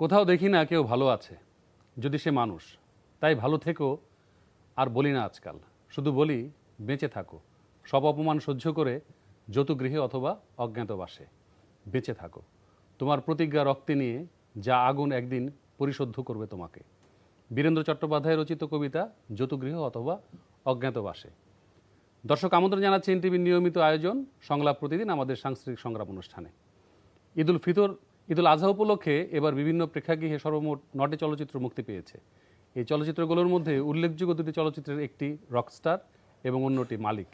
কোথাও দেখি না কেউ ভালো আছে, যদি সে মানুষ। তাই ভালো থেকো আর বলি না আজকাল, শুধু বলি বেঁচে থাকো। সব অপমান সহ্য করে যৌতুগৃহে অথবা অজ্ঞাতবাসে বেঁচে থাকো। তোমার প্রতিজ্ঞা রক্তে নিয়ে যা আগুন একদিন পরিশুদ্ধ করবে তোমাকে। বীরেন্দ্র চট্টোপাধ্যায় রচিত কবিতা যৌতুগৃহ অথবা অজ্ঞাতবাসে। দর্শক, আমন্ত্রণ জানাচ্ছি এনটিভির নিয়মিত আয়োজন সংলাপ প্রতিদিন আমাদের সাংস্কৃতিক সংগ্রাম অনুষ্ঠানে। ঈদুল আজহা উপলক্ষে এবার বিভিন্ন প্রেক্ষাগৃহে সর্বমোট 9টি চলচ্চিত্র মুক্তি পেয়েছে। এই চলচ্চিত্রগুলোর মধ্যে উল্লেখযোগ্য 2টি চলচ্চিত্রের একটি রকস্টার এবং অন্যটি মালিক।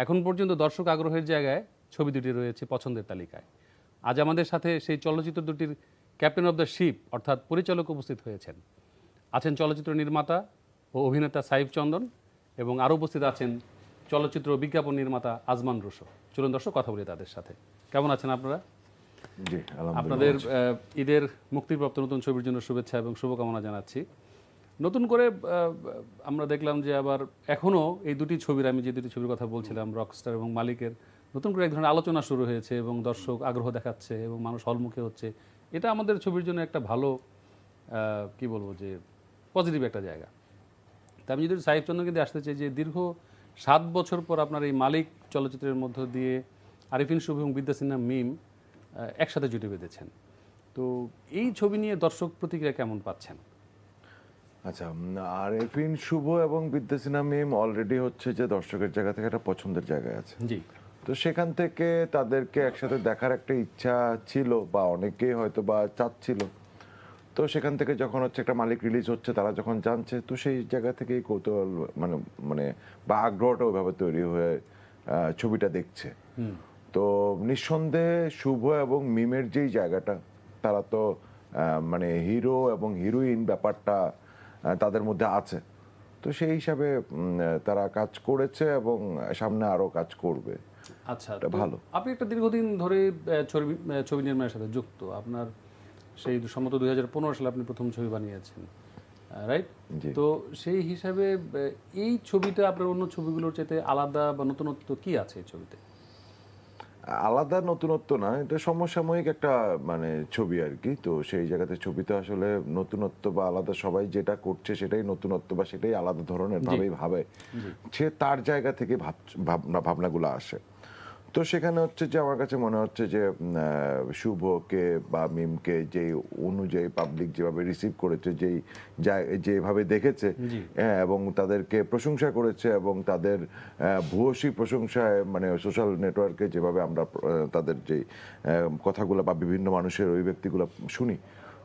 এখন পর্যন্ত দর্শক আগ্রহের জায়গায় ছবি দুটি রয়েছে পছন্দের তালিকায়। আজ আমাদের সাথে সেই চলচ্চিত্র দুটির ক্যাপ্টেন অব দ্য শিপ অর্থাৎ পরিচালক উপস্থিত হয়েছেন। আছেন চলচ্চিত্র নির্মাতা ও অভিনেতা সাইফ চন্দন এবং আরও উপস্থিত আছেন চলচ্চিত্র বিজ্ঞাপন নির্মাতা আজমান রুশো। চলুন দর্শক, কথা বলি তাদের সাথে। কেমন আছেন আপনারা? জি, আপনাদের ঈদের মুক্তিপ্রাপ্ত নতুন ছবির জন্য শুভেচ্ছা এবং শুভকামনা জানাচ্ছি। নতুন করে আমরা দেখলাম যে আবার এখনও এই দুটি ছবির, আমি যে দুটি ছবির কথা বলছিলাম রকস্টার এবং মালিকের, নতুন করে এক ধরনের আলোচনা শুরু হয়েছে এবং দর্শক আগ্রহ দেখাচ্ছে এবং মানুষ হলমুখে হচ্ছে। এটা আমাদের ছবির জন্য একটা ভালো কি বলবো যে পজিটিভ একটা জায়গা। তা আমি যদি সাইফ চন্দ্রকে দিয়ে আসতে চাই যে দীর্ঘ 7 বছর পর আপনার এই মালিক চলচ্চিত্রের মধ্য দিয়ে আরিফিন শুভ এবং বিদ্যা সিনহা মিম একসাথে জুটে বেঁধেছেন, তো এই ছবি নিয়ে দর্শক প্রতিক্রিয়া কেমন পাচ্ছেন? আচ্ছা, আরিফিন শুভ এবং বিদ্যা সিনহা মিম অলরেডি হচ্ছে যে দর্শকের জায়গা থেকে একটা পছন্দের জায়গায় আছে। জি, তো সেখান থেকে তাদেরকে একসাথে দেখার একটা ইচ্ছা ছিল বা অনেকেই হয়তো বা চাচ্ছিল। তো সেখান থেকে যখন হচ্ছে একটা মালিক রিলিজ হচ্ছে, তারা যখন জানছে, তো সেই জায়গা থেকেই কৌতূহল মানে মানে বা আগ্রহটা ওইভাবে তৈরি হয়ে ছবিটা দেখছে। তো নিঃসন্দেহে শুভ এবং মিমের যেই জায়গাটা, তারা তো মানে হিরো এবং হিরোইন ব্যাপারটা তাদের মধ্যে আছে। তো সেই হিসাবে তারা কাজ করেছে এবং সামনে আরো কাজ করবে। আচ্ছা, ভালো। আপনি একটা দীর্ঘদিন ধরে ছবি নির্মাণের সাথে যুক্ত। আপনার সেই সম্ভবত 2015 সালে আপনি প্রথম ছবি বানিয়েছেন, রাইট? তো সেই হিসাবে এই ছবিটা আপনার অন্য ছবিগুলোর চাইতে আলাদা বা নতুনত্ব কি আছে এই ছবিতে? আলাদা নতুনত্ব না, এটা সমসাময়িক একটা মানে ছবি আর কি। তো সেই জায়গাতে ছবিতে আসলে নতুনত্ব বা আলাদা, সবাই যেটা করছে সেটাই নতুনত্ব বা সেটাই আলাদা ধরনের ভাবেই ভাবে, সে তার জায়গা থেকে ভাবনাগুলো আসে। তো সেখানে হচ্ছে যে আমার কাছে মনে হচ্ছে যে শুভকে বা মিমকে যেই অনুযায়ী পাবলিক যেভাবে রিসিভ করেছে, যেভাবে দেখেছে এবং তাদেরকে প্রশংসা করেছে এবং তাদের ভূয়সী প্রশংসায় মানে সোশ্যাল নেটওয়ার্কে যেভাবে আমরা তাদের যেই কথাগুলো বা বিভিন্ন মানুষের অভিব্যক্তিগুলো শুনি,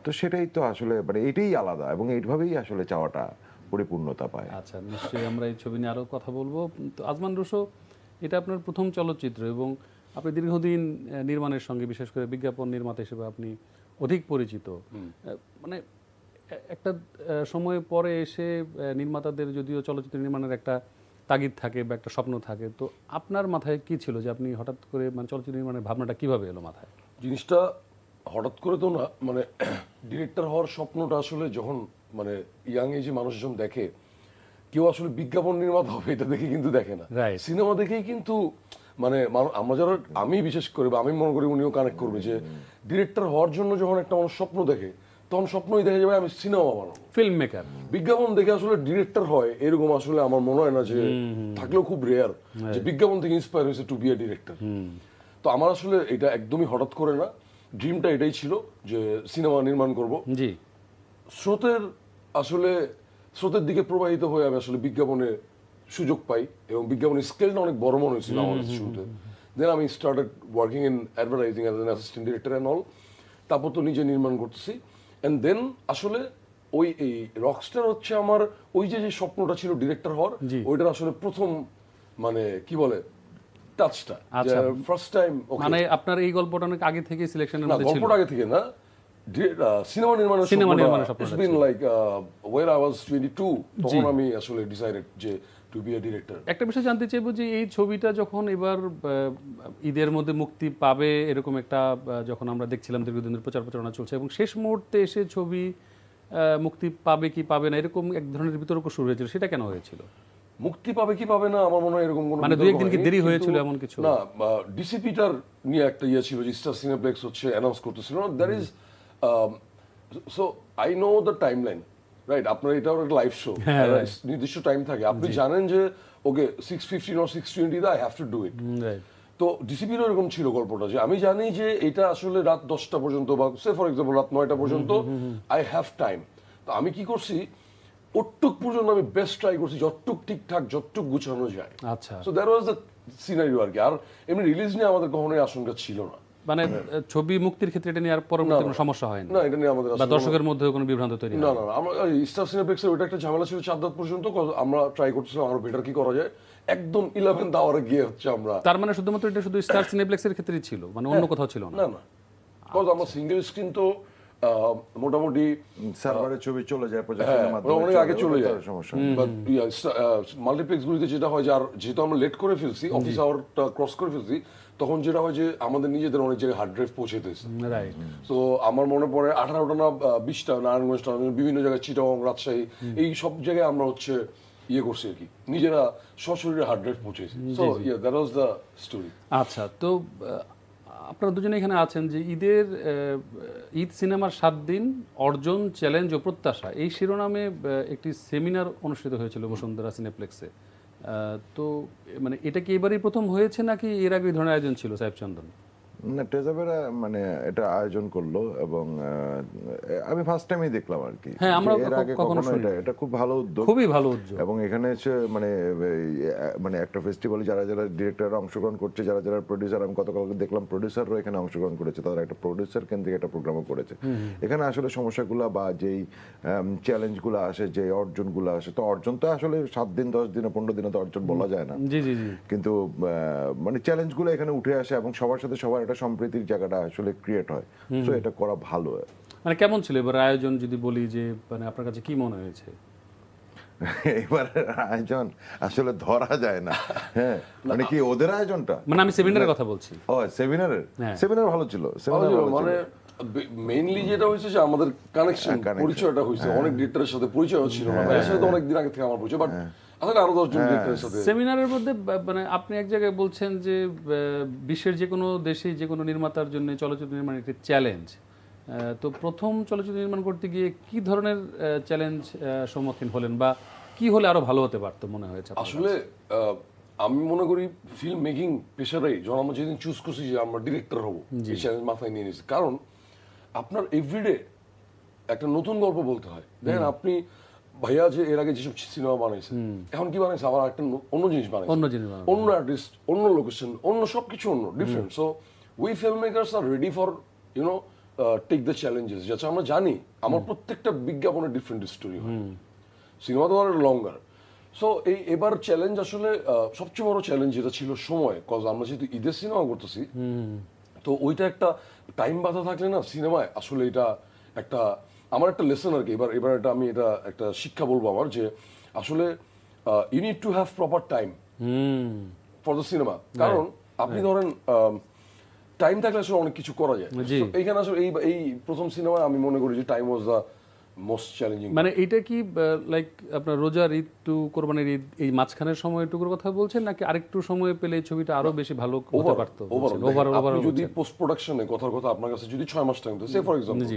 তো সেটাই তো আসলে মানে এটাই আলাদা এবং এইভাবেই আসলে চাওয়াটা পরিপূর্ণতা পায়। আচ্ছা, নিশ্চয়ই আমরা এই ছবি নিয়ে আরও কথা বলবো। তো আজমান রুশো, এটা আপনার প্রথম চলচ্চিত্র এবং আপনি দীর্ঘদিন নির্মাণের সঙ্গে, বিশেষ করে বিজ্ঞাপন নির্মাতা হিসেবে আপনি অধিক পরিচিত। মানে একটা সময় পরে এসে নির্মাতাদের যদিও চলচ্চিত্র নির্মাণের একটা তাগিদ থাকে বা একটা স্বপ্ন থাকে, তো আপনার মাথায় কি ছিল যে আপনি হঠাৎ করে মানে চলচ্চিত্র নির্মাণের ভাবনাটা কিভাবে এলো মাথায়? জিনিসটা হঠাৎ করে তো না, মানে ডিরেক্টর হওয়ার স্বপ্নটা আসলে যখন মানে ইয়াং এজে মানুষ যখন দেখে, কেউ আসলে বিজ্ঞাপন নির্মাতা হবে এটা দেখে কিন্তু দেখে না, সিনেমা দেখেই কিন্তু মানে আমরা যারা, আমি বিশেষ করে বা আমি মনে করি উনিও কানেক্ট করবে যে ডিরেক্টর হওয়ার জন্য যখন একটা মানুষ স্বপ্ন দেখে, তখন স্বপ্নই দেখে যাবে আমি সিনেমা বানাবো, ফিল্ম মেকার। বিজ্ঞাপন দেখে আসলে ডিরেক্টর হয় এরকম আসলে আমার মনে হয় না, যে থাকলেও খুব রেয়ার যে বিজ্ঞাপন থেকে ইন্সপায়ার হয়েছে টু বি এ ডিরেক্টর। তো আমার আসলে এটা একদমই হঠাৎ করে না, ড্রিমটা এটাই ছিল যে সিনেমা নির্মাণ করব। জি, স্রোতের দিকে প্রবাহিত হয়ে আমি আসলে বিজ্ঞাপনে সুযোগ পাই এবং বিজ্ঞাপনের স্কেলটা অনেক বড় মনে হয়েছিল আমার শুরুতে। দেন আমি started working in advertising as an assistant director and all. তারপর তো নিজে নির্মাণ করতেছি। অ্যান্ড দেন আসলে ওই এই রকস্টার হচ্ছে আমার ওই যে স্বপ্নটা ছিল ডিরেক্টর হওয়ার, ওইটার আসলে প্রথম মানে কি বলে টাচটা, ফার্স্ট টাইম। মানে আপনার এই গল্পটা অনেক আগে থেকে সিলেকশনের মধ্যে ছিল? গল্পটা আগে থেকে না, সিনেমা নির্মাণের স্বপ্নটা it's been like when I was 22 তখন আমি আসলে ডিসাইডেড যে টু বি আ ডিরেক্টর। একটা বিষয় জানতে চাইবো যে এই ছবিটা যখন এবার ঈদের মধ্যে মুক্তি পাবে এরকম একটা যখন আমরা দেখছিলাম দীর্ঘদিনের প্রচার প্রচারণা চলছে এবং শেষ মুহূর্তে এসে ছবি মুক্তি পাবে কি পাবে না এরকম এক ধরনের বিতর্ক শুরু হয়েছিল, সেটা কেন হয়েছিল? মুক্তি পাবে কি পাবে না আমার মনে হয় এরকম কোনো মানে দুই একদিন কি দেরি হয়েছিল এমন কিছু না। ডিসিপিটার নিয়ে একটা ছিল যে স্টার সিনেপ্লেক্স হচ্ছে অ্যানাউন্স করতেছিল, that is so I know the time line, right? আপনার এটাও একটা লাইভ শো, নির্দিষ্ট টাইম থাকে, আপনি জানেন যে ওকে 6:15 or 6:20 I have to do it. Right. তো ডিসিপিরও এরকম ছিল গল্পটা, যে আমি জানি যে এটা আসলে রাত 10টা পর্যন্ত বা সে ফর এক্সাম্পল রাত 9টা পর্যন্ত আই হ্যাভ টাইম। তো আমি কি করছি, ওটুক পর্যন্ত আমি বেস্ট ট্রাই করছি, যতটুক ঠিকঠাক যতটুক গুছানো যায়। আচ্ছা, so that was the scenario আর কি। আর এমনি রিলিজ নিয়ে আমাদের কখনোই আশঙ্কা ছিল না। মানে ছবি মুক্তির ক্ষেত্রে এটা নিয়ে আর পরবর্তী কোনো সমস্যা হয় না, না, এটা নিয়ে আমাদের বা আসলে দর্শকের মধ্যে কোনো বিভ্রান্ত তৈরি হয় না না? না না, আমরা স্টার সিনেপ্লেক্সের ওইটা একটা ঝামেলা ছিল 4 রাত পর্যন্ত, আমরা ট্রাই করছিলাম আরো বেটার কি করা যায়। একদম 11th আওয়ারে গিয়ে হচ্ছে আমরা, তার মানে শুধুমাত্র এটা শুধু স্টার সিনেপ্লেক্সের ক্ষেত্রেই ছিল, মানে অন্য কোথাও ছিল না? না না, বিকজ আমরা সিঙ্গেল স্ক্রিন তো মোটামুটি সার্ভারে ছবি চলে যায় প্রজেক্টরের মাধ্যমে, অনেক আগে চলে যায়। সমস্যা মাল্টিপ্লেক্স গুলিতে যেটা হয় যে, আর যেহেতু আমরা লেট করে ফেলছি, অফিস আওয়ারটা ক্রস করে ফেলছি, তখন যেটা হয় যে আমাদের নিজেদের অনেক জায়গায় হার্ড ড্রাইভ পৌঁছে দিয়েছে। রাইট। তো আমার মনে পড়ে 18টা না 20টা নারায়ণগঞ্জ বিভিন্ন জায়গায়, চিটাগং, রাজশাহী, এই সব জায়গায় আমরা হচ্ছে ইয়ে করছি আর কি, নিজেরা সশরীরে হার্ড ড্রাইভ পৌঁছেছি। So that was the story. আচ্ছা, তো আপনারা দুজনে এখানে আছেন যে ঈদের ঈদ সিনেমার 7 দিন অর্জন, চ্যালেঞ্জ ও প্রত্যাশা, এই শিরোনামে একটি সেমিনার অনুষ্ঠিত হয়েছিল বসুন্ধরা সিনেপ্লেক্সে। তো মানে এটা কি এবারই প্রথম হয়েছে নাকি এর আগে এই ধরনের আয়োজন ছিল সাহেব চন্দন? না, টেজাবেরা মানে এটা আয়োজন করলো এবং আমি ফার্স্ট টাইমই দেখলাম আর কি। হ্যাঁ, আমরা এর আগে কখনো শুনি। এটা খুব ভালো উদ্যোগ, খুবই ভালো উদ্যোগ। এবং এখানে হচ্ছে মানে মানে একটা ফেস্টিভ্যালে যারা যারা ডিরেক্টররা অংশগ্রহণ করছে, যারা যারা প্রডিউসার, আমি গতকালকে দেখলাম প্রডিউসাররা এখানে অংশগ্রহণ করেছে, তারা একটা প্রডিউসার কেন্দ্রিক একটা প্রোগ্রামও করেছে। এখানে আসলে সমস্যাগুলো বা যেই চ্যালেঞ্জগুলো আসে, যে অর্জনগুলো আসে, তো অর্জন তো আসলে 7 দিন 10 দিনে 15 দিনে তো অর্জন বলা যায় না। জি জি জি। কিন্তু মানে চ্যালেঞ্জগুলো এখানে উঠে আসে এবং সবার সাথে সবার একটা সম্প্রীতির জায়গাটা আসলে ক্রিয়েট হয়। সো এটা করা ভালো। মানে কেমন ছিল এবার আয়োজন যদি বলি, যে মানে আপনার কাছে কি মনে হয়েছে? এবারের আয়োজন আসলে ধরা যায় না। হ্যাঁ, মানে কি ওদের আয়োজনটা, মানে আমি সেমিনারের কথা বলছি। ও সেমিনারের, হ্যাঁ। সেমিনার ভালো ছিল, সেমিনার ভালো মানে ছিল। মেইনলি যেটা হয়েছে যে আমাদের কানেকশন, পরিচয়টা হয়েছে, অনেক ডিরেক্টরের সাথে পরিচয় ছিল না, এর সাথে অনেক দিন আগে থেকে আমার পরিচয়, বাট আসলে আরো 10 জন ডিরেক্টরের সাথে। সেমিনারের মধ্যে মানে আপনি এক জায়গায় বলছেন যে বিশ্বের যে কোনো দেশে যে কোনো নির্মাতার জন্য চলচ্চিত্র নির্মাণ একটি চ্যালেঞ্জ। তো প্রথম চলচ্চিত্র নির্মাণ করতে গিয়ে কি ধরনের চ্যালেঞ্জ সম্মুখীন হলেন, বা কি হলে আরো ভালো হতে পারতো মনে হয়েছে আপনার আসলে আমি মনে করি ফিল্ম মেকিং পেশাটাই, যখন আমরা যেদিন চুজ করছি যে আমরা ডিরেক্টর হবো, এই চ্যালেঞ্জ মাথায় নিয়ে নিয়েছি। কারণ আপনার এভরিডে একটা নতুন গল্প বলতে হয়। দেখেন আপনি ভাইয়া যে এর আগে যেসব সিনেমা বানাইছে, এখন কি বানাইছে, আবার একটা অন্য জিনিস বানাইছে, অন্য জিনিস বানানো। অন্য আর্টিস্ট, অন্য লোকেশন, অন্য সবকিছু অন্য different. So we film makers are ready for you know take the challenges. যাতে আমরা জানি আমার প্রত্যেকটা বিজ্ঞাপনের ডিফারেন্ট স্টোরি হয়, সিনেমা তো আর লঙ্গার। সো এবার চ্যালেঞ্জ আসলে সবচেয়ে বড় চ্যালেঞ্জ যেটা ছিল সময়, কজ আমরা যেহেতু ঈদের সিনেমা করতেছি, তো ওইটা একটা টাইম বাধা থাকলে না সিনেমায় আসলে এটা একটা আমার একটা লেসন আর কি। এবার এটা আমি এটা একটা শিক্ষা বলবো আমার, যে আসলে you need to have proper time for the cinema. কারণ আপনি ধরেন টাইম থাকলে আসলে অনেক কিছু করা যায়। এইখানে আসলে এই প্রথম সিনেমায় আমি মনে করি যে time was the most challenging. মানে এটা কি লাইক আপনার রোজার ঈদ টু কোরবানির ঈদ, এই মাঝখানের সময়টুকুর কথা বলছেন, নাকি আরেকটু সময় পেলে এই ছবিটা আরো বেশি ভালো হতে পারতো? আপনি যদি পোস্ট প্রোডাকশনে কথার কথা আপনার কাছে যদি 6 মাস টাইম দেয়, সে ফর এক্সাম্পল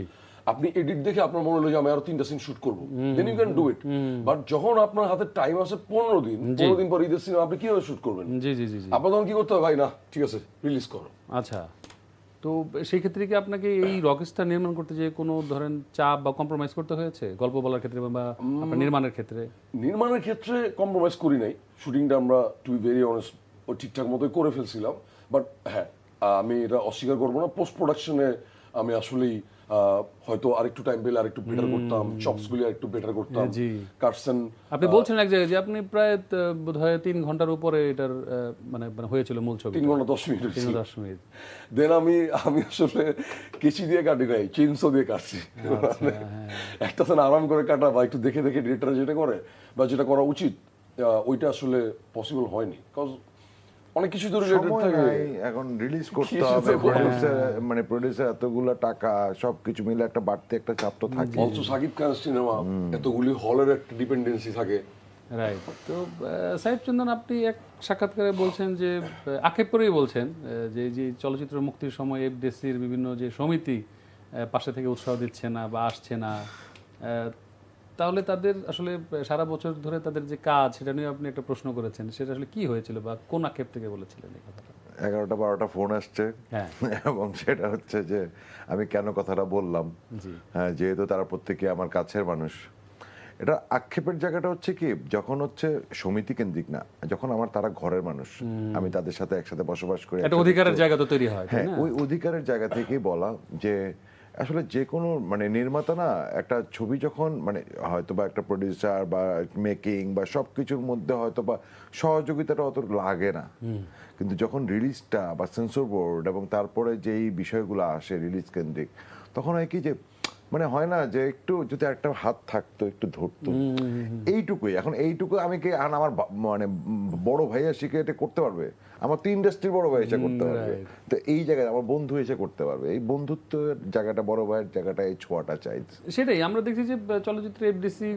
আপনি এডিট দেখে আপনার মনে হলো যে আমি আরো 3টা সিন শুট করবো, then you can do it. But যখন আপনার হাতে টাইম আছে 15 দিন, 15 দিন পর ঈদের সিনেমা আপনি কিভাবে শুট করবেন? জি জি জি জি। আপনার তখন কি করতে হবে, ভাই না ঠিক আছে রিলিজ করো। আচ্ছা, তো সেই ক্ষেত্রে কি আপনাকে এই রকস্টার নির্মাণ করতে যে কোনো ধরেন চাপ বা কম্প্রোমাইজ করতে হয়েছে গল্প বলার ক্ষেত্রে বা আপনার নির্মাণের ক্ষেত্রে? নির্মাণের ক্ষেত্রে কম্প্রোমাইজ করি নাই। শুটিংটা আমরা টু বি ভেরি অনেস্ট ও ঠিকঠাক মতোই করে ফেলছিলাম। বাট হ্যাঁ, আমি এটা অস্বীকার করবো না, পোস্ট প্রোডাকশনে আমি আসলেই হয়তো আরেকটু টাইম পেলে আরেকটু বেটার করতাম, চপসগুলি আরেকটু বেটার করতাম। কাটসেন আপনি বলছেন এক জায়গায় যে আপনি প্রায় বোধহয় 3 ঘন্টার উপরে এটার মানে হয়েছিল মূল ছবি, 3 ঘন্টা 10 মিনিট। 3-10 মিনিট। দেন আমি আসলে কেচি দিয়ে কাটি নাই, চেইনসো দিয়ে কাটছি। একটা সেন আরাম করে কাটা বা একটু দেখে দেখে ডিরেক্টর যেটা করে বা যেটা করা উচিত, ওইটা আসলে পসিবল হয়নি, কজ অনেক কিছু ধরে এখন রিলিজ করতে হবে, মানে প্রোডিউসার এতগুলো টাকা সবকিছু মিলে একটা বাড়তি একটা চাপ তো থাকে। অলসো সাকিব খান সিনেমা, এতগুলি হলের একটা ডিপেন্ডেন্সি থাকে। রাইট। তো সাহেব চন্দন, আপনি এক সাক্ষাৎকারে বলছেন যে আক্ষেপ করেই বলছেন যে যে চলচ্চিত্র মুক্তির সময় এফডিসির বিভিন্ন যে সমিতি পাশে থেকে উৎসাহ দিচ্ছে না বা আসছে না, তাহলে তাদের আসলে সারা বছর ধরে তাদের যে কাজ সেটা নিয়ে আপনি একটা প্রশ্ন করেছেন, সেটা আসলে কি হয়েছিল বা কোন আক্ষেপ থেকে বলেছিলেন এই কথাটা? 11টা-12টা ফোন আসছে হ্যাঁ। এবং সেটা হচ্ছে যে আমি কেন কথাটা বললাম, জি। হ্যাঁ, যেহেতু তারা প্রত্যেকে আমার কাছের মানুষ। এটা আক্ষেপের জায়গাটা হচ্ছে কি, যখন হচ্ছে সমিতি কেন্দ্রিক না, যখন আমার তারা ঘরের মানুষ, আমি তাদের সাথে একসাথে বসবাস করি, একটা একসাথে অধিকারের জায়গা তো তৈরি হয়, তাই হ্যাঁ, না? ওই অধিকারের জায়গা থেকেই বলা যে আসলে যে কোনো মানে নির্মাতা না একটা ছবি যখন মানে হয়তো বা একটা প্রডিউসার বা মেকিং বা সব কিছুর মধ্যে হয়তো বা সহযোগিতাটা অত লাগে না, কিন্তু যখন রিলিজটা বা সেন্সর বোর্ড এবং তারপরে যেই বিষয়গুলো আসে রিলিজ কেন্দ্রিক, তখন হয় কি যে মানে হয় না যে একটু যদি একটা হাত থাকতো একটু ধরতো, এইটুকুই। এখন এইটুকু আমি কি আর আমার মানে বড় ভাইয়া শিখে এটা করতে পারবে? আমার তো ইন্ডাস্ট্রির বড় ভাই এসে করতে পারবে। তো এই জায়গায় আমার বন্ধু এসে করতে পারবে, এই বন্ধুত্বের জায়গাটা, বড় ভাইয়ের জায়গাটা, এই ছোঁয়াটা চাই। সেটাই আমরা দেখছি যে চলচ্চিত্র এফডিসি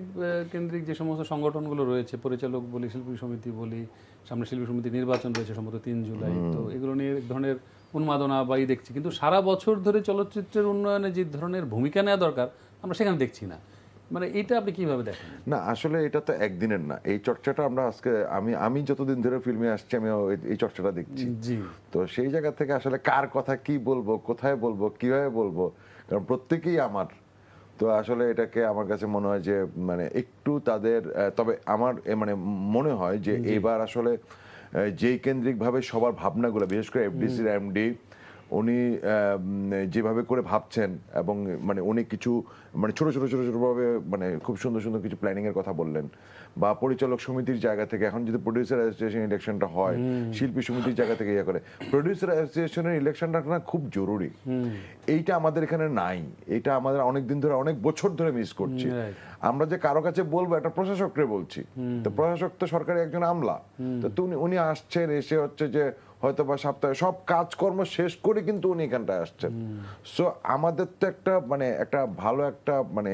কেন্দ্রিক যে সমস্ত সংগঠনগুলো রয়েছে, পরিচালক বলি, শিল্পী সমিতি বলি, সামনে শিল্পী সমিতি নির্বাচন রয়েছে সম্ভবত 3 জুলাই, তো এগুলো নিয়ে এক ধরনের উন্মাদনা বাই দেখছি, কিন্তু সারা বছর ধরে চলচ্চিত্রের উন্নয়নে যে ধরনের ভূমিকা নেওয়া দরকার আমরা সেখানে দেখছি না। মানে এটা আপনি কিভাবে দেখেন? না আসলে এটা তো একদিনের না, এই চর্চাটা আমরা আজকে আমি যতদিন ধরে ফিল্মে আসছি আমি এই চর্চাটা দেখছি। জি। তো সেই জায়গা থেকে আসলে কার কথা কি বলবো, কোথায় বলবো, কিভাবে বলবো, কারণ প্রত্যেকেই আমার। তো আসলে এটাকে আমার কাছে মনে হয় যে মানে একটু তাদের তবে আমার মানে মনে হয় যে এবার আসলে যেই কেন্দ্রিকভাবে সবার ভাবনাগুলো, বিশেষ করে এফডিসির এমডি উনি যেভাবে করে ভাবছেন এবং মানে উনি কিছু মানে ছোট ভাবে মানে খুব সুন্দর সুন্দর কিছু প্ল্যানিং এর কথা বললেন, বা পরিচালক সমিতির জায়গা থেকে এখন যদি প্রোডিউসার অ্যাসোসিয়েশন ইলেকশনটা হয়, শিল্পী সমিতির জায়গা থেকে ইয়ে করে, প্রোডিউসার অ্যাসোসিয়েশনের ইলেকশনটা না খুব জরুরি। এইটা আমাদের এখানে নাই, এটা আমাদের অনেক দিন ধরে, অনেক বছর ধরে মিস করছি। আমরা যে কারো কাছে বলবো একটা প্রশাসকরে বলছি, তো প্রশাসক তো সরকারি একজন আমলা, তো উনি আসছেন, এসে হচ্ছে যে হয়তো বা সপ্তাহে সব কাজকর্ম শেষ করে কিন্তু উনি এখানটায় আসছেন। সো আমাদের তো একটা মানে একটা ভালো একটা মানে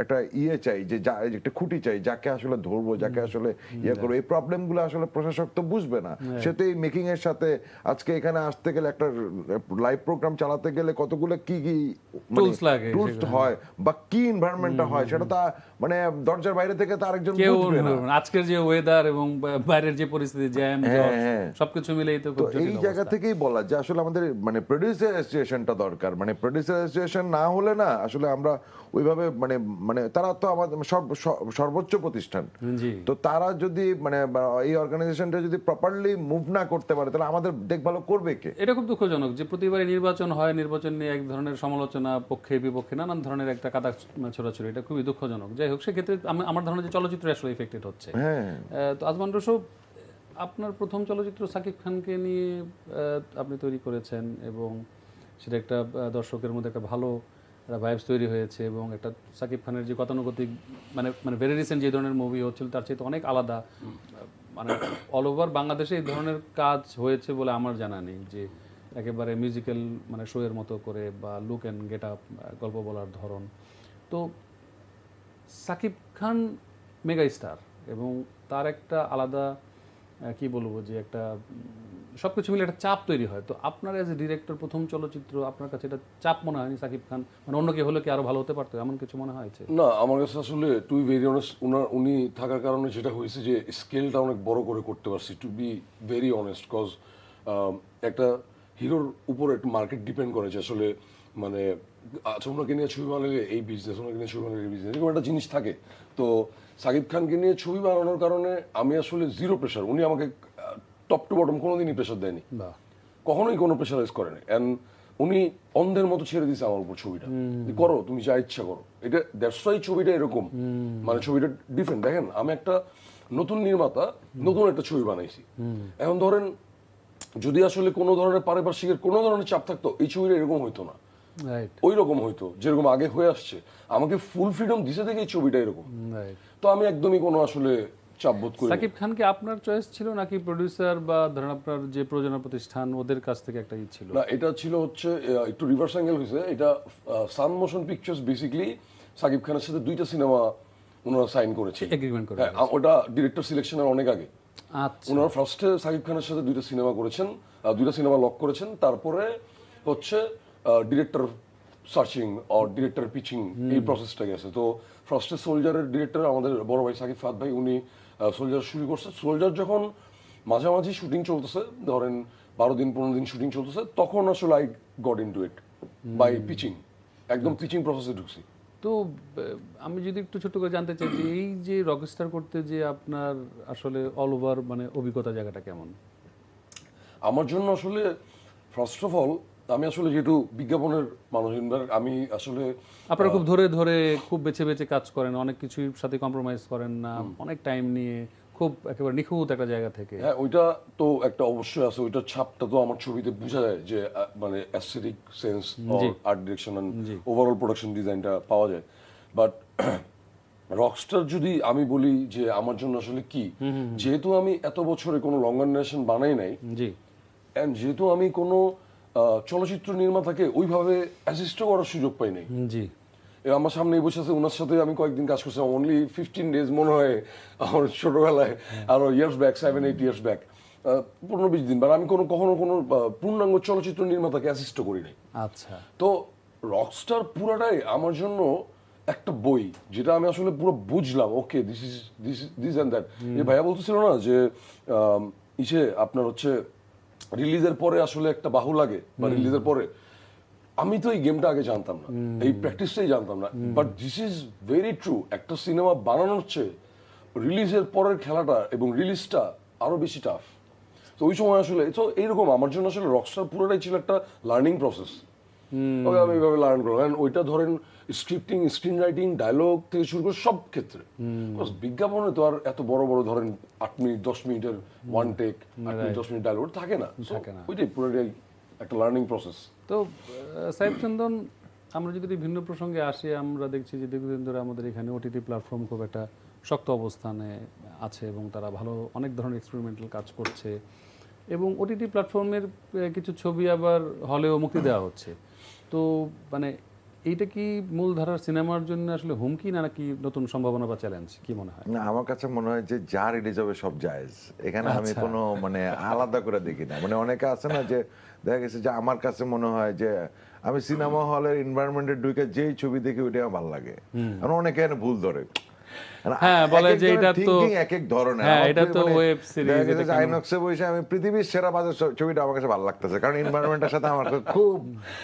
একটা ইয়ে চাই, যে একটা খুঁটি চাই, যাকে আসলে ধরবো, যাকে আসলে ইয়ে করবো। এই প্রবলেমগুলো আসলে প্রশাসক তো বুঝবে না, সে তো এই মেকিং এর সাথে আজকে এখানে আসতে গেলে, একটা লাইভ প্রোগ্রাম চালাতে গেলে কতগুলো কি কি টুলস হয় বা কি এনভায়রনমেন্টটা হয়, সেটা তো মানে দরজার বাইরে থেকে তো আরেকজন বুঝবে না। আজকের যে ওয়েদার এবং বাইরের যে পরিস্থিতি, জ্যাম, সবকিছু মিলেই তো এই জায়গা থেকেই বলা যে আসলে আমাদের মানে প্রোডিউসার অ্যাসোসিয়েশনটা দরকার। মানে প্রোডিউসার অ্যাসোসিয়েশন না হলে না আসলে আমরা ওইভাবে মানে মানে তারা তো আমাদের সর্বোচ্চ প্রতিষ্ঠান, তো তারা যদি মানে এই অর্গানাইজেশনটা যদি প্রপারলি মুভ না করতে পারে, তাহলে আমাদের দেখভাল করবে কে? এটা খুব দুঃখজনক যে প্রতিবারই নির্বাচন হয়, নির্বাচন নিয়ে এক ধরনের সমালোচনা, পক্ষে বিপক্ষে নানান ধরনের একটা কাদা ছোড়াছড়ি, এটা খুবই দুঃখজনক। যাই হোক, সেক্ষেত্রে আমার ধারণা যে চলচ্চিত্র আসলে এফেক্টেড হচ্ছে। তো আজমান রসব, আপনার প্রথম চলচ্চিত্র সাকিব খানকে নিয়ে আপনি তৈরি করেছেন এবং সেটা একটা দর্শকের মধ্যে একটা ভালো ভাইবস তৈরি হয়েছে, এবং একটা সাকিব খানের যে গতানুগতিক মানে মানে ভেরি রিসেন্ট যে ধরনের মুভি হচ্ছিল তার চেয়ে তো অনেক আলাদা, মানে অল ওভার বাংলাদেশে এই ধরনের কাজ হয়েছে বলে আমার জানা নেই, যে একেবারে মিউজিক্যাল মানে শো এর মতো করে বা লুক অ্যান্ড গেট আপ, গল্প বলার ধরন। তো সাকিব খান মেগা স্টার এবং তার একটা আলাদা কি বলবো যে একটা সবকিছু মিলে একটা চাপ তৈরি হয়। তো আপনার এজ এ ডিরেক্টর প্রথম চলচ্চিত্র, আপনার কাছে এটা চাপ মনে হয়নি? সাকিব খান মানে অন্য কেউ হলে কি আরো ভালো হতে পারতো, এমন কিছু মনে হয়েছে? না, আমার কাছে আসলে টু বি ভেরি অনেস্ট, উনি থাকার কারণে যেটা হয়েছে যে স্কেলটা অনেক বড় করে করতে পারছি, to be very honest. Cause একটা হিরোর উপর একটা মার্কেট ডিপেন্ড করে যে আসলে মানে আচ্ছা ওনাকে নিয়ে ছবি বানালে এই বিজনেস, ওনাকে নিয়ে ছবি বানালে এই বিজনেস, এরকম একটা জিনিস থাকে। তো সাকিব খানকে নিয়ে ছবি বানানোর কারণে আমি আসলে জিরো প্রেশার, উনি আমাকে টপ টু বটম কোনোদিনই প্রেশার দেয়নি, কখনোই কোনো প্রেশারাইজ করেনি। অ্যান্ড উনি অন্ধের মতো ছেড়ে দিয়েছে আমার উপর ছবিটা, করো তুমি যা ইচ্ছা করো। এটা দ্যাটস ওয়াই ছবিটা এরকম, মানে ছবিটা ডিফারেন্ট। দেখেন, আমি একটা নতুন নির্মাতা, নতুন একটা ছবি বানাইছি। এখন ধরেন যদি আসলে কোনো ধরনের পারিপার্শ্বিকের কোনো ধরনের চাপ থাকতো, এই ছবিটা এরকম হইতো না, ওই রকম হইতো যেরকম আগে হয়ে আসছে। আমাকে ফুল ফ্রিডম দিছে থেকে এই ছবিটা এরকম। তো আমি একদমই কোনো আসলে চাপ বোধ করি। সাকিব খানকে আপনার চয়েস ছিল নাকি প্রোডিউসার বা ধরেন আপনার যে প্রযোজনা প্রতিষ্ঠান ওদের কাছ থেকে একটা ই ছিল? না, এটা ছিল হচ্ছে একটু রিভার্স অ্যাঙ্গেল হয়েছে। এটা সান মোশন পিকচার্স বেসিক্যালি সাকিব খানের সাথে 2টা সিনেমা ওনারা সাইন করেছে, এগ্রিমেন্ট করে। হ্যাঁ, ওটা ডিরেক্টর সিলেকশনের অনেক আগে। আচ্ছা, ওনারা ফার্স্টে সাকিব খানের সাথে 2টা সিনেমা করেছেন, 2টা সিনেমা লক করেছেন, তারপরে হচ্ছে director searching or director pitching এই প্রসেসটা গেছে। তো ফার্স্টে সোলজারের ডিরেক্টর আমাদের বড় ভাই সাকিব ফাহাদ ভাই, উনি সোলজার শুরু করছে। সোলজার যখন মাঝামাঝি শুটিং চলতেছে, ধরেন 12 দিন 15 দিন শুটিং চলতেছে, তখন আসলে I got into it by pitching, একদম পিচিং প্রসেসে ঢুকছি। তো আমি যদি একটু ছোট করে জানতে চাই যে এই যে রকস্টার করতে যে আপনার আসলে অল ওভার মানে অভিজ্ঞতা জায়গাটা কেমন? আমার জন্য আসলে ফার্স্ট অফ অল আমি আসলে যেহেতু বিজ্ঞাপনের মানুষ, আমি আসলে আপনারা খুব ধরে ধরে খুব বেছে বেছে কাজ করেন, অনেক কিছুর সাথে কম্প্রোমাইজ করেন না, অনেক টাইম নিয়ে খুব একেবারে নিখুঁত একটা জায়গা থেকে। হ্যাঁ, ওইটা তো একটা অবশ্যই আছে, ওইটার ছাপটা তো আমার ছবিতে বোঝা যায় যে মানে aesthetic sense, art direction and overall production ডিজাইনটা পাওয়া যায়। বাট রকস্টার যদি আমি বলি যে আমার জন্য আসলে কি, যেহেতু আমি এত বছরে কোনো লঙ্গার নেশন বানাই নাই, জি, এন্ড যেহেতু আমি কোনো চলচ্চিত্র নির্মাতাকে ওইভাবে অ্যাসিস্ট করার সুযোগ পাই নাই। জি, আমার সামনে বসে আছে, ওনার সাথে আমি কয়েকদিন কাজ করছিলাম, অনলি 15 ডেজ মনে হয় আমার ছোটবেলায়, আরো ইয়ার্স ব্যাক 7-8 ইয়ার্স ব্যাক, 15-20 দিন। বাট আমি কখনো কোনো পূর্ণাঙ্গ চলচ্চিত্র নির্মাতাকে অ্যাসিস্ট করি নাই। আচ্ছা। তো রকস্টার পুরাটাই আমার জন্য একটা বই, যেটা আমি আসলে পুরো বুঝলাম, ওকে দিস এন্ড দ্যাট। যে ভাইয়া বলতেছিল না যে আপনার হচ্ছে রিলিজের পরে আসলে একটা বাহু লাগে, বা রিলিজের পরে, আমি তো এই গেমটা আগে জানতাম না, এই প্র্যাকটিসটাই জানতাম না। But this is very true, একটা সিনেমা বানানোর হচ্ছে রিলিজের পরের খেলাটা এবং রিলিজটা আরো বেশি টাফ। তো ওই সময় আসলে তো এইরকম আমার জন্য আসলে রকস্টার পুরোটাই ছিল একটা লার্নিং প্রসেস। তবে আমি এইভাবে লার্ন করলাম, ওইটা ধরেন স্ক্রিপ্টিং, স্ক্রিন রাইটিং, ডায়লগ থেকে শুরু করে সব ক্ষেত্রে। বিজ্ঞাপনে তো আর এত বড় বড় ধরেন 8 মিনিট 10 মিনিটের one take, 8 minute 10 minute dialogue থাকে না, ওইটাই পুরোটাই একটা লার্নিং প্রসেস। তো সাহেব চন্দন, আমরা যদি ভিন্ন প্রসঙ্গে আসি, আমরা দেখছি যে দীর্ঘদিন ধরে আমাদের এখানে ওটিটি প্ল্যাটফর্ম খুব একটা শক্ত অবস্থানে আছে এবং তারা ভালো অনেক ধরনের এক্সপেরিমেন্টাল কাজ করছে, এবং ওটিটি প্ল্যাটফর্মের কিছু ছবি আবার হলেও মুক্তি দেওয়া হচ্ছে। তো মানে এইটা কি মূলধারার সিনেমার জন্য আসলে হুমকি, না নাকি নতুন সম্ভাবনা বা চ্যালেঞ্জ, কি মনে হয়? না, আমার কাছে মনে হয় যে যা রিলিজ হবে সব জায়েজ, এখানে আমি কোনো মানে আলাদা করে দেখি না। মানে অনেকে আছে না যে দেখা গেছে যে আমার কাছে মনে হয় যে আমি সিনেমা হলের এনভায়রনমেন্টে ঢুকে যেই ছবি দেখি ওইটা আমার ভালো লাগে, কারণ অনেকে এখানে ভুল ধরে। হ্যাঁ, বলে যে এটা তো এক এক ধরনের, হ্যাঁ, এটা তো ওয়েব সিরিজ, এটা কেন আইনক্সে বসে আমি পৃথিবীর সেরা বাজার ছবিটা আমার কাছে ভালো লাগতেছে, কারণ এনভায়রনমেন্টের সাথে আমার খুব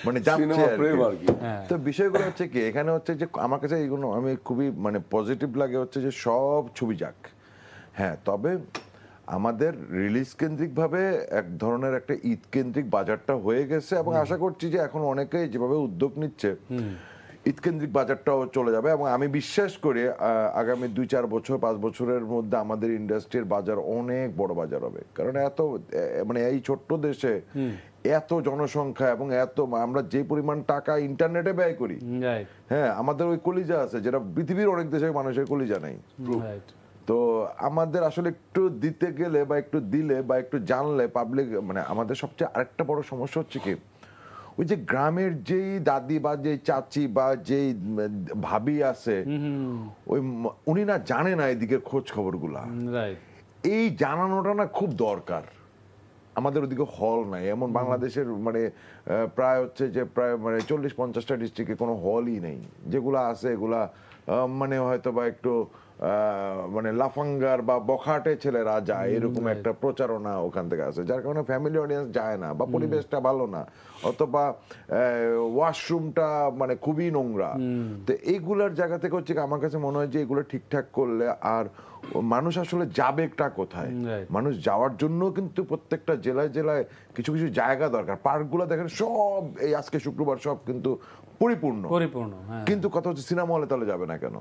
মানে যাচ্ছে আর কি। তো বিষয়গুলো হচ্ছে কি, এখানে হচ্ছে যে আমার কাছে এইগুলো আমি খুবই মানে পজিটিভ লাগে হচ্ছে যে সব ছবি যাক, হ্যাঁ, তবে আমাদের রিলিজ কেন্দ্রিক ভাবে এক ধরনের একটা ঈদ কেন্দ্রিক বাজারটা হয়ে গেছে, এবং আশা করছি যে এখন অনেকেই যেভাবে উদ্যোগ নিচ্ছে ঈদ কেন্দ্রিক বাজারটাও চলে যাবে। এবং আমি বিশ্বাস করি আগামী 2-4 বছর 5 বছরের মধ্যে আমাদের ইন্ডাস্ট্রির বাজার অনেক বড় বাজার হবে, কারণ এত মানে এই ছোট্ট দেশে এত জনসংখ্যা এবং এত আমরা যে পরিমাণ টাকা ইন্টারনেটে ব্যয় করি, হ্যাঁ, আমাদের ওই কলিজা আছে যেটা পৃথিবীর অনেক দেশের মানুষের কলিজা নাই। তো আমাদের আসলে একটু দিতে গেলে বা একটু দিলে বা একটু জানলে পাবলিক, মানে আমাদের সবচেয়ে আরেকটা বড় সমস্যা হচ্ছে কি, ওই যে গ্রামের যেই দাদি বা যেই চাচি বা যেই ভাবি আছে, ওই উনি না জানে না এদিকের খোঁজ খবরগুলা, এই জানানোটা না খুব দরকার। আমাদের ওদিকে হল নাই, এমন বাংলাদেশের মানে প্রায় হচ্ছে যে প্রায় মানে 40-50টা ডিস্ট্রিক্টে কোনো হলই নেই, যেগুলা আছে এগুলা মানে হয়তো বা একটু মানে লাফাঙ্গার বা বখাটে ছেলেরা যায়, এরকম একটা প্রচারণা ওখান থেকে আছে, যার কারণে ফ্যামিলি অডিয়েন্স যায় না, বা পরিবেশটা ভালো না, অথবা ওয়াশরুমটা মানে খুবই নোংরা। তো এইগুলার জায়গা থেকে হচ্ছে আমার কাছে মনে হয় যে এগুলো ঠিকঠাক করলে, আর মানুষ আসলে যাবেটা কোথায়, মানুষ যাওয়ার জন্য কিন্তু প্রত্যেকটা জেলায় জেলায় কিছু কিছু জায়গা দরকার। পার্কগুলো দেখেন সব এই আজকে শুক্রবার সব কিন্তু পরিপূর্ণ, কিন্তু কথা হচ্ছে সিনেমা হলে তাহলে যাবে না কেন?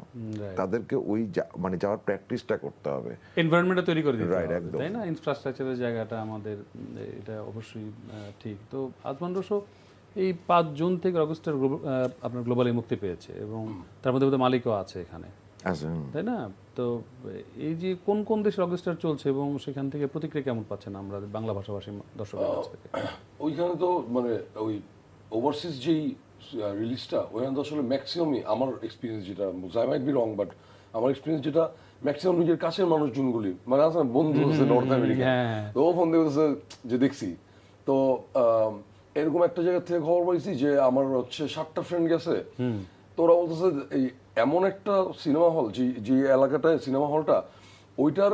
তাদেরকে ওই মানে যাওয়ার প্র্যাকটিসটা করতে হবে, এনভায়রনমেন্টটা তৈরি করে দিতে হবে, তাই না? ইনফ্রাস্ট্রাকচারের জায়গাটা আমাদের, এটা অবশ্যই ঠিক। তো আজমান রসো এই 5 জুন থেকে রকস্টার আপনার গ্লোবালি মুক্তি পেয়েছে, এবং তার মধ্যে মালিকও আছে এখানে, তাই না? তো এই যে কোন কোন দেশে রকস্টার চলছে এবং সেখান থেকে প্রতিক্রিয়া কেমন পাচ্ছেন আমরা বাংলা ভাষাভাষী দর্শকের কাছ থেকে? ওইখানে তো মানে ওই ওভারসিজ যেই রিলিজটা, ওইখানে তো আসলে ম্যাক্সিমামই আমার এক্সপিরিয়েন্স যেটা, I might be wrong, but আমার এক্সপিরিয়েন্স যেটা ম্যাক্সিমাম নিজের কাছের মানুষজনগুলি, মানে আছে বন্ধু আছে নর্থ আমেরিকা, তো ও ফোন দিয়ে যে দেখছি। তো এরকম একটা জায়গা থেকে খবর পাইছি যে আমার হচ্ছে 7টা ফ্রেন্ড গেছে, তো ওরা বলতেছে এই এমন একটা সিনেমা হল, যে যে এলাকাটায় সিনেমা হলটা, ওইটার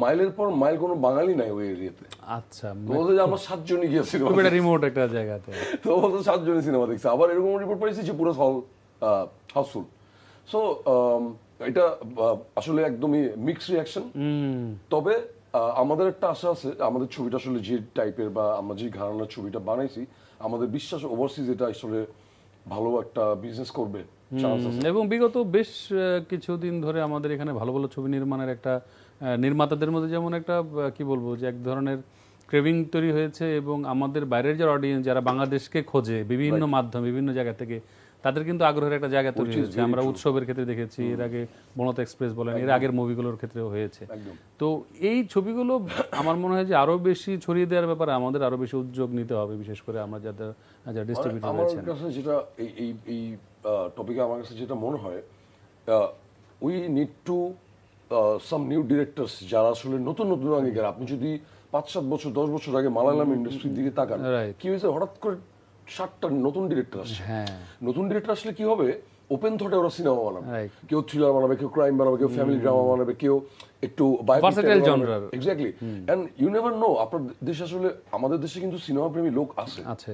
মাইলের পর মাইল কোনো বাঙালি নাই ওই এরিয়াতে। আচ্ছা, তো বলতে যে আমরা 7 জনই গিয়েছি, খুব একটা রিমোট একটা জায়গাতে। তো বলতে 7 জনই সিনেমা দেখছে। আবার এরকম রিপোর্ট পাইছি যে পুরো হল হাউসফুল। সো এটা আসলে একদমই মিক্সড রিয়াকশন। তবে আমাদের একটা আশা আছে, আমাদের ছবিটা আসলে যে টাইপের বা আমরা যে ঘরানার ছবিটা বানাইছি, আমাদের বিশ্বাস ওভারসিজ এটা আসলে ভালো একটা বিজনেস করবে, চান্স আছে। এবং বিগত বেশ কিছুদিন ধরে আমাদের এখানে ভালো ভালো ছবি নির্মাণের একটা নির্মাতাদের মধ্যে যেমন একটা কি বলবো যে এক ধরনের ক্রেভিং তৈরি হয়েছে, এবং আমাদের বাইরের যারা অডিয়েন্স, যারা বাংলাদেশকে খোঁজে বিভিন্ন মাধ্যম বিভিন্ন জায়গা থেকে, তাদের কিন্তু আগ্রহের একটা জায়গা তৈরি হয়েছে। আমরা উৎসবের ক্ষেত্রে দেখেছি, এর আগে বনতা এক্সপ্রেস বলেন, এর আগের মুভিগুলোর ক্ষেত্রেও হয়েছে। তো এই ছবিগুলো আমার মনে হয় যে আরো বেশি ছড়িয়ে দেওয়ার ব্যাপারে আমাদের আরো বেশি উদ্যোগ নিতে হবে, বিশেষ করে আমরা যারা ডিস্ট্রিবিউটর আমার রয়েছেন। কাছে যেটা এই টপিকে আমার কাছে যেটা মনে হয়, we need to some new directors যারা আসলে নতুন নতুন আঙ্গিকার। আপনি যদি 5-7 বছর 10 বছর আগে মালায়ালাম ইন্ডাস্ট্রির দিকে তাকান, Right. কি হয়েছে, হঠাৎ করে 7টা নতুন ডিরেক্টর আসছে। হ্যাঁ, নতুন ডিরেক্টর আসলে কি হবে, ওপেন থটে ওরা সিনেমা বানাবে। Right. কেউ থ্রিলার বানাবে, কেউ ক্রাইম বানাবে, কেউ ফ্যামিলি ড্রামা বানাবে, কেউ একটু Versatile genre. Exactly. And you never know, আপনার দেশে আসলে, আমাদের দেশে কিন্তু সিনেমা প্রেমী লোক আছে। আছে।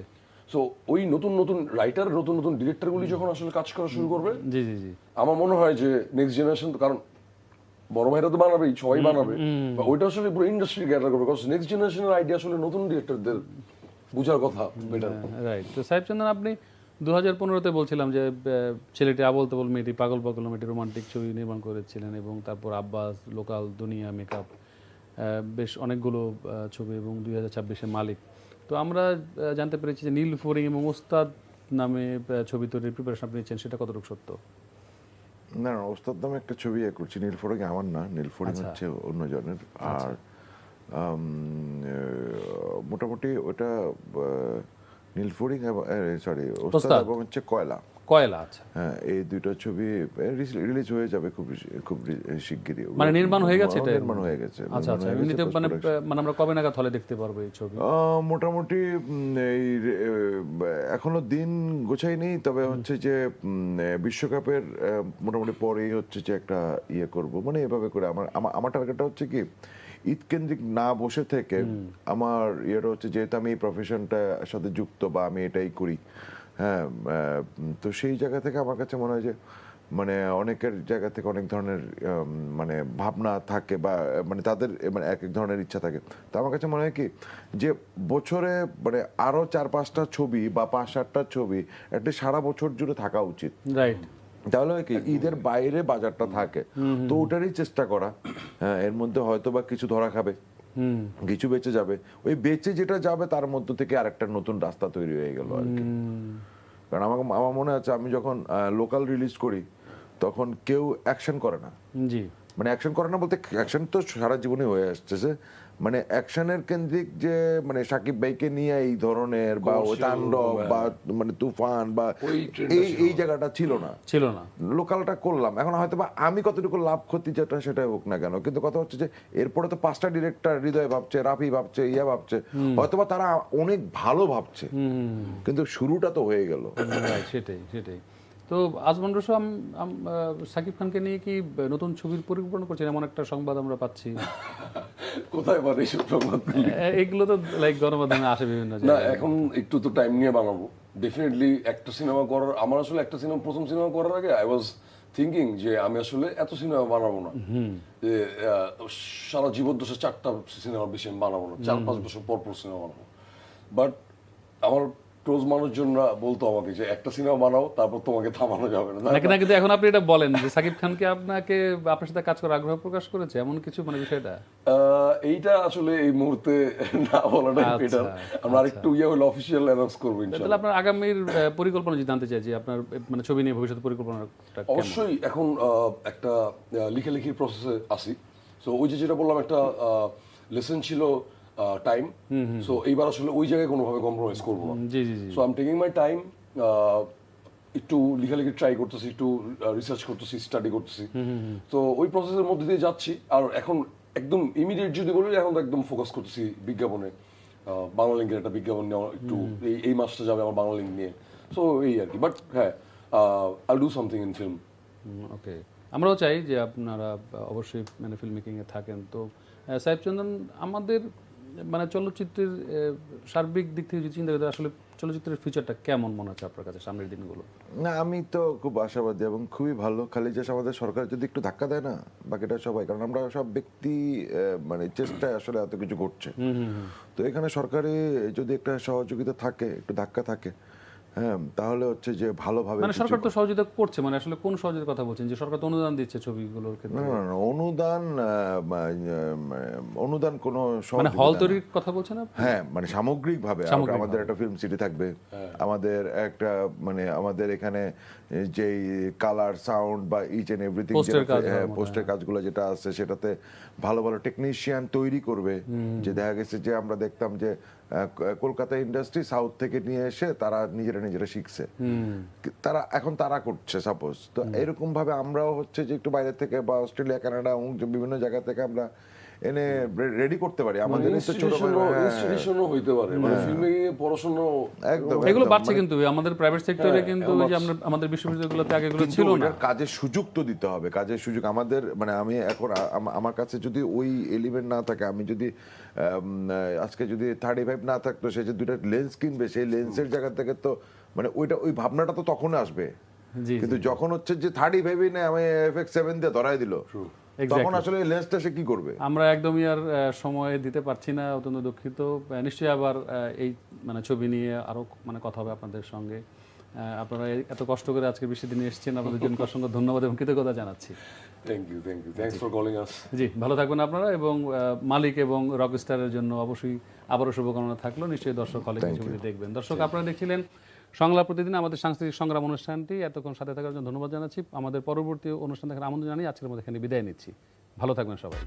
সো ওই নতুন নতুন রাইটার, নতুন নতুন ডিরেক্টরগুলি যখন আসলে কাজ করা শুরু করবে, জি জি জি, আমার মনে হয় যে নেক্সট জেনারেশন, কারণ বড় ভাইরা তো বানাবেই, সবাই বানাবে, বা ওইটা আসলে পুরো ইন্ডাস্ট্রি গ্যাদার করবে। কারণ নেক্সট জেনারেশনের আইডিয়া আসলে নতুন ডিরেক্টরদের বুঝার কথা বেটার। রাইট। তো সাহেব চন্দন, আপনি 2015-তে বলছিলাম যে ছেলেটি আবল তাবল মেয়েটি পাগল পাগল মেয়েটি রোমান্টিক ছবি নির্মাণ করেছিলেন, এবং তারপর আব্বাস, লোকাল, দুনিয়া, মেকআপ, বেশ অনেকগুলো ছবি, এবং 2026-এ মালিক। তো আমরা জানতে পেরেছি যে নীল ফড়িং এবং ওস্তাদ নামে ছবি তৈরির প্রিপারেশন আপনি নিচ্ছেন, সেটা কতটুকু সত্য? না না, ওস্তাদ নামে একটা ছবি করছি, নীলফড়িং আমার না, নীলফড়িং আচ্ছা। হচ্ছে অন্যজনের। আর মোটামুটি ওটা নীলফড়িং এবং সরি ওস্তাদ ওস্তাদ। এবং হচ্ছে কয়লা, কয়লা। আচ্ছা, হ্যাঁ, এই দুইটা ছবি রিলিজ হয়ে যাবে খুব শিগগিরই। মানে নির্মাণ হয়ে গেছে এটা? নির্মাণ হয়ে গেছে। আচ্ছা আচ্ছা। এমনিতে মানে মানে আমরা কবে নাগাদ হলে দেখতে পারবো এই ছবি? মোটামুটি এই এখনো দিন গোছাইনি, তবে হচ্ছে যে বিশ্বকাপের মোটামুটি পরেই হচ্ছে যে একটা ইয়ে করব, মানে এভাবে করে আমার টার্গেটটা হচ্ছে কি, ঈদ কেন্দ্রিক না বসে থেকে আমার ইয়েটা হচ্ছে, যেহেতু আমি এই প্রফেশনটার সাথে যুক্ত বা আমি এটাই করি, হ্যাঁ, তো সেই জায়গা থেকে আমার কাছে মনে হয় যে মানে অনেকের জায়গা থেকে অনেক ধরনের মানে ভাবনা থাকে, বা মানে তাদের মানে এক এক ধরনের ইচ্ছা থাকে। তো আমার কাছে মনে হয় কি, যে বছরে মানে আরো 4-5টা ছবি বা 5-7টা ছবি একটা সারা বছর জুড়ে থাকা উচিত। রাইট। তাহলে হয় কি, ঈদের বাইরে বাজারটা থাকে, তো ওটারই চেষ্টা করা। হ্যাঁ, এর মধ্যে হয়তো বা কিছু ধরা খাবে, কিছু বেঁচে যাবে, ওই বেঁচে যেটা যাবে তার মধ্য থেকে আরেকটা নতুন রাস্তা তৈরি হয়ে গেল আর কি। কারণ আমার মনে আছে, আমি যখন লোকাল রিলিজ করি তখন কেউ অ্যাকশন করে না। জি। মানে অ্যাকশন করে না বলতে, অ্যাকশন তো সারা জীবনে হয়ে আসছে, মানে অ্যাকশনের কেন্দ্রিক যে মানে সাকিব ভাইকে নিয়ে এই ধরনের বা ওই তাণ্ডব বা মানে তুফান বা এই জায়গাটা ছিল না। লোকালটা করলাম, এখন হয়তো বা আমি কতটুকু লাভ ক্ষতি যেটা সেটাই হোক না কেন, কিন্তু কথা হচ্ছে যে এরপরে তো 5টা ডিরেক্টর, হৃদয় ভাবছে, রাফি ভাবছে, ইয়া ভাবছে, হয়তো বা তারা অনেক ভালো ভাবছে, কিন্তু শুরুটা তো হয়ে গেল। সেটাই সেটাই। তো আজমান রসুল সাকিব খানকে নিয়ে কি নতুন ছবির পরিকল্পনা করছেন, এমন একটা সংবাদ আমরা পাচ্ছি? কোথায় পারে এইসব সংবাদ? এগুলো তো লাইক গণমাধ্যমে আসে বিভিন্ন না, জায়গায়। এখন একটু তো টাইম নিয়ে বানাবো ডেফিনেটলি একটা সিনেমা করার। আমার আসলে একটা সিনেমা, প্রথম সিনেমা করার আগে আই ওয়াজ থিঙ্কিং যে আমি আসলে এত সিনেমা বানাবো না, যে সারা জীবন দশে 4টা সিনেমা বেশি আমি বানাবো না, 4-5 বছর পর পর সিনেমা বানাবো। বাট আমার ক্লোজ মানুষজনরা বলতো আমাকে যে একটা সিনেমা বানাও, তারপর তোমাকে থামানো যাবে না। নাকি নাকি তো এখন আপনি এটা বলেন যে সাকিব খানকে আপনার সাথে কাজ করার আগ্রহ প্রকাশ করেছে, এমন কিছু মানে বিষয়টা? এইটা আসলে এই মুহূর্তে না বলাটাই বেটার। আমরা আরেকটু হলে অফিসিয়াল অ্যানাউন্স করবো ইনশাআল্লাহ। তাহলে আপনার আগামীর পরিকল্পনা যদি জানতে চাই, যে আপনার মানে ছবি নিয়ে ভবিষ্যৎ পরিকল্পনাটা কেমন? অবশ্যই এখন একটা লেখালেখির প্রসেসে আছি। সো ওই যে যেটা বললাম, একটা লেসন ছিল টাইম। সো এইবার আসলে ওই জায়গায় কোনোভাবে কম্প্রোমাইজ করবো না। জি জি জি। So I am taking my time, একটু লেখালেখি ট্রাই করতেছি, একটু রিসার্চ করতেছি, স্টাডি করতেছি। তো ওই প্রসেসের মধ্যে দিয়ে যাচ্ছি। আর এখন একদম ইমিডিয়েট যদি বলি, এখন একদম ফোকাস করতেছি বিজ্ঞাপনে, বাংলা লিঙ্কের একটা বিজ্ঞাপন নেওয়া একটু এই মাসটা যাবে আমার বাংলা লিঙ্ক নিয়ে, সো এই আর কি। বাট হ্যাঁ, I do something in film. Okay, আমরাও চাই যে আপনারা অবশ্যই মানে ফিল্ম মেকিংয়ে থাকেন। তো সাহেব চন্দন, আমাদের মানে চলচ্চিত্রের সার্বিক দিক থেকে যদি চিন্তা করি আসলে চলচ্চিত্রের ফিউচারটা কেমন মনে হচ্ছে আপনার কাছে সামনের দিনগুলো? না, আমি তো খুব আশাবাদী এবং খুবই ভালো। খালি যে আমাদের সরকার যদি একটু ধাক্কা দেয় না, বাকিটা সবাই, কারণ আমরা সব ব্যক্তি মানে চেষ্টায় আসলে এত কিছু ঘটছে। তো এখানে সরকারি যদি একটা সহযোগিতা থাকে, একটু ধাক্কা থাকে, হ্যাঁ, তাহলে হচ্ছে যে ভালোভাবে মানে সরকার তো সহযোগিতা করছে, মানে আসলে কোন সহযোগিতার কথা বলছেন? যে সরকার তো অনুদান দিচ্ছে ছবিগুলোর ক্ষেত্রে? না, না, না, অনুদান কোনো মানে সহযোগিতা হল না। তৈরির কথা বলছেন আপনি? হ্যাঁ, মানে সামগ্রিকভাবে আমাদের একটা ফিল্ম সিটি থাকবে, আমাদের একটা মানে আমাদের এখানে যেই কালার, সাউন্ড বা ইচ এন্ড এভরিথিং, পোস্টের কাজগুলো যেটা আছে সেটাতে ভালো ভালো টেকনিশিয়ান তৈরি করবে। যে দেখা গেছে যে আমরা দেখতাম যে কলকাতা ইন্ডাস্ট্রি সাউথ থেকে নিয়ে এসে তারা নিজেরা শিখছে, তারা করছে সাপোজ। তো এরকম ভাবে আমরাও হচ্ছে যে একটু বাইরে থেকে বা অস্ট্রেলিয়া, কানাডা, বিভিন্ন জায়গা থেকে আমরা এনে রেডি করতে পারি। আমাদের তো ছোট ইনস্টিটিউশনও হইতে পারে, মানে ফিল্মে পড়াশোনা একদম এগুলো বাড়ছে, কিন্তু আমাদের প্রাইভেট সেক্টরে কিন্তু ওই যে আমাদের বিশ্ববিদ্যালয়গুলোতে আগে এগুলো ছিল না। কাজের সুযোগ তো দিতে হবে, কাজের সুযোগ আমাদের, মানে আমি এখন আমার কাছে যদি ওই এলিমেন্ট না থাকে, আমি যদি আজকে যদি 35 না থাকতো, সে যে দুইটা লেন্স কিনবে, সেই লেন্সের জায়গা থেকে তো মানে ওই ভাবনাটা তো তখন আসবে। কিন্তু যখন হচ্ছে যে 35 নেই, আমি FX7 দিয়ে ধরাই দিল, তখন আসলে লেন্সটা সে কি করবে? আমরা একদমই আর সময় দিতে পারছি না, অত্যন্ত দুঃখিত। নিশ্চয়ই আবার এই মানে ছবি নিয়ে আরো মানে কথা হবে আপনাদের সঙ্গে। আপনারা এত কষ্ট করে আজকে বেশি দিনে এসেছেন, আপনাদের জন্য অসংখ্য ধন্যবাদ এবং কৃতজ্ঞতা জানাচ্ছি। Thank you, thanks for calling us. জি, ভালো থাকবেন আপনারা, এবং মালিক এবং রকস্টারের জন্য অবশ্যই আবারও শুভকামনা থাকলো। নিশ্চয়ই দর্শক হলে ছবিটি দেখবেন। দর্শক, আপনারা দেখছিলেন সংলাপ প্রতিদিন, আমাদের সাংস্কৃতিক সংগ্রাম অনুষ্ঠানটি। এতক্ষণ সাথে থাকার জন্য ধন্যবাদ জানাচ্ছি। আমাদের পরবর্তী অনুষ্ঠান দেখার আমন্ত্রণ জানিয়ে আজকের মধ্যে এখানে বিদায় নিচ্ছি। ভালো থাকবেন সবাই।